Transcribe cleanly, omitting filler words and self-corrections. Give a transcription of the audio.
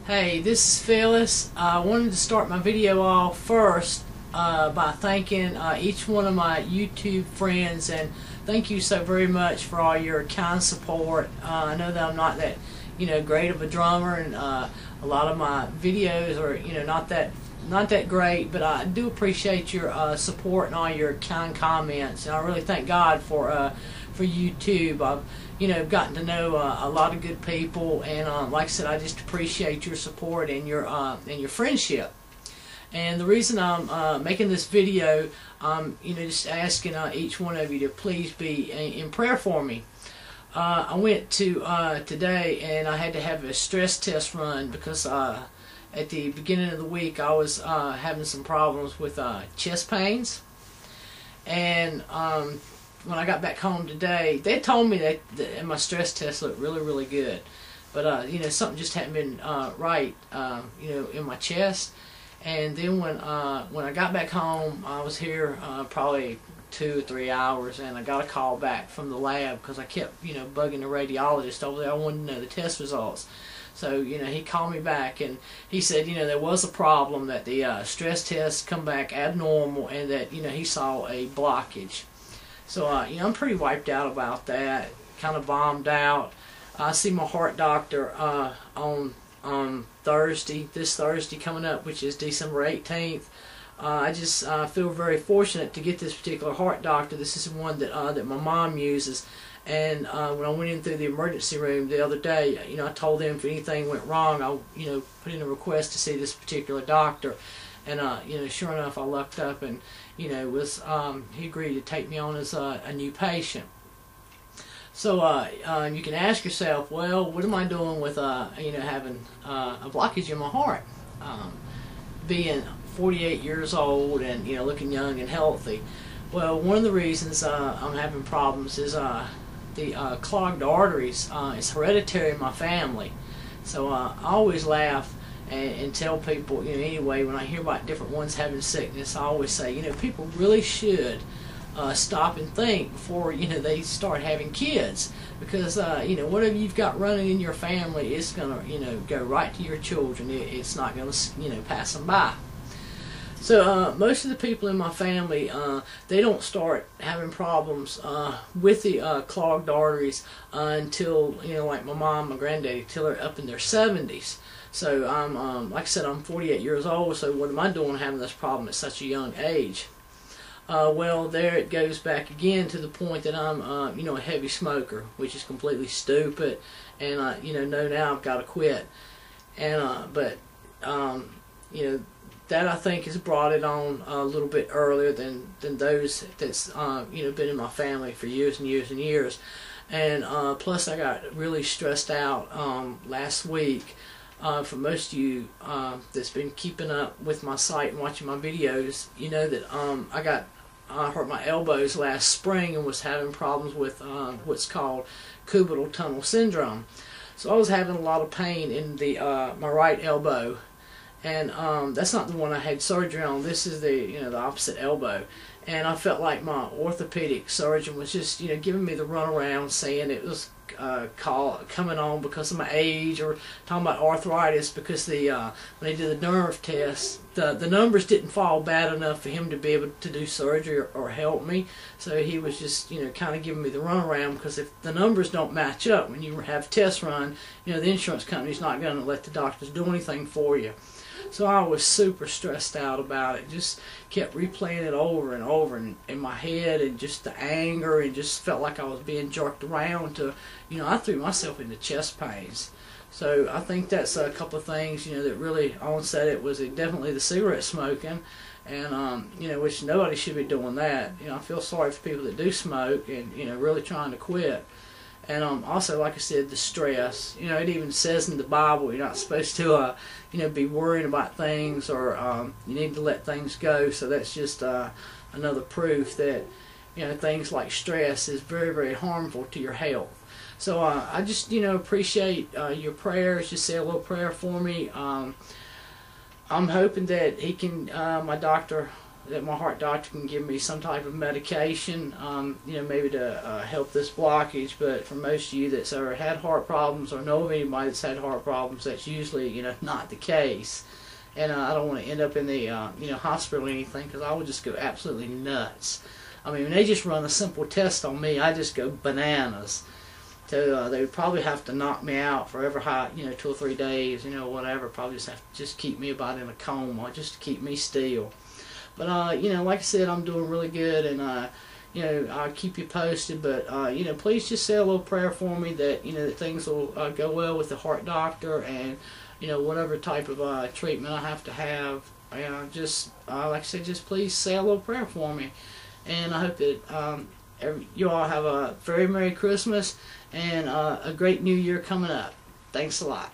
Hey, this is Phyllis. I wanted to start my video off first by thanking each one of my YouTube friends, and thank you so very much for all your kind support. I know that I'm not that great of a drummer, and a lot of my videos are not that great, but I do appreciate your support and all your kind comments, and I really thank God for YouTube. I've gotten to know a lot of good people, and like I said, I just appreciate your support and your friendship. And the reason I'm making this video, just asking each one of you to please be in prayer for me. I went to today, and I had to have a stress test run because at the beginning of the week I was having some problems with chest pains, and when I got back home today, they told me that my stress test looked really good, but something just hadn't been right in my chest. And then when I got back home, I was here probably 2 or 3 hours, and I got a call back from the lab because I kept bugging the radiologist over there. I wanted to know the test results. So he called me back, and he said there was a problem, that the stress test come back abnormal, and that he saw a blockage. So I'm pretty wiped out about that, kind of bombed out. I see my heart doctor on this Thursday coming up, which is December 18th. I just feel very fortunate to get this particular heart doctor. This is one that my mom uses, and when I went in through the emergency room the other day, I told them if anything went wrong, I'll put in a request to see this particular doctor. And sure enough, I lucked up, and he agreed to take me on as a new patient. So you can ask yourself, well, what am I doing with having a blockage in my heart? Being 48 years old and looking young and healthy. Well, one of the reasons I'm having problems is the clogged arteries. It's hereditary in my family. So I always laugh and tell people, anyway, when I hear about different ones having sickness, I always say, people really should stop and think before they start having kids, because whatever you've got running in your family is gonna go right to your children. It's not gonna pass them by. So most of the people in my family, they don't start having problems with the clogged arteries until like my mom, my granddaddy, till they're up in their 70s. So I'm like I said, I'm 48 years old. So what am I doing having this problem at such a young age? Well, there it goes back again to the point that I'm a heavy smoker, which is completely stupid, and know now I've got to quit. And but that I think has brought it on a little bit earlier than those that's been in my family for years and years and years. And plus I got really stressed out last week. For most of you that's been keeping up with my site and watching my videos, that I hurt my elbows last spring and was having problems with what's called cubital tunnel syndrome. So I was having a lot of pain in the my right elbow, and that's not the one I had surgery on. This is the opposite elbow, and I felt like my orthopedic surgeon was just giving me the runaround, saying it was coming on because of my age, or talking about arthritis, because when they did the nerve test, the numbers didn't fall bad enough for him to be able to do surgery or help me. So he was just kind of giving me the runaround, because if the numbers don't match up when you have tests run, the insurance company's not going to let the doctors do anything for you. So I was super stressed out about it. Just kept replaying it over and over in my head, and just the anger, and just felt like I was being jerked around to, I threw myself into chest pains. So I think that's a couple of things, that really onset it was definitely the cigarette smoking, and which nobody should be doing that. I feel sorry for people that do smoke and really trying to quit. And also, like I said, the stress. It even says in the Bible you're not supposed to, be worrying about things, or you need to let things go. So that's just another proof that things like stress is very harmful to your health. So I just appreciate your prayers. Just say a little prayer for me. I'm hoping that he can, my doctor, that my heart doctor can give me some type of medication, you know, maybe to help this blockage. But for most of you that's ever had heart problems or know of anybody that's had heart problems, that's usually, you know, not the case. And I don't want to end up in the you know, hospital or anything, because I would just go absolutely nuts. I mean, when they just run a simple test on me, I just go bananas. So they would probably have to knock me out for every you know, 2 or 3 days, you know, whatever. Probably just have to just keep me about in a coma, just to keep me still. But you know, like I said, I'm doing really good, and you know, I'll keep you posted. But you know, please just say a little prayer for me that, you know, that things will go well with the heart doctor, and you know, whatever type of treatment I have to have. Just like I said, just please say a little prayer for me. And I hope that you all have a very Merry Christmas and a great New Year coming up. Thanks a lot.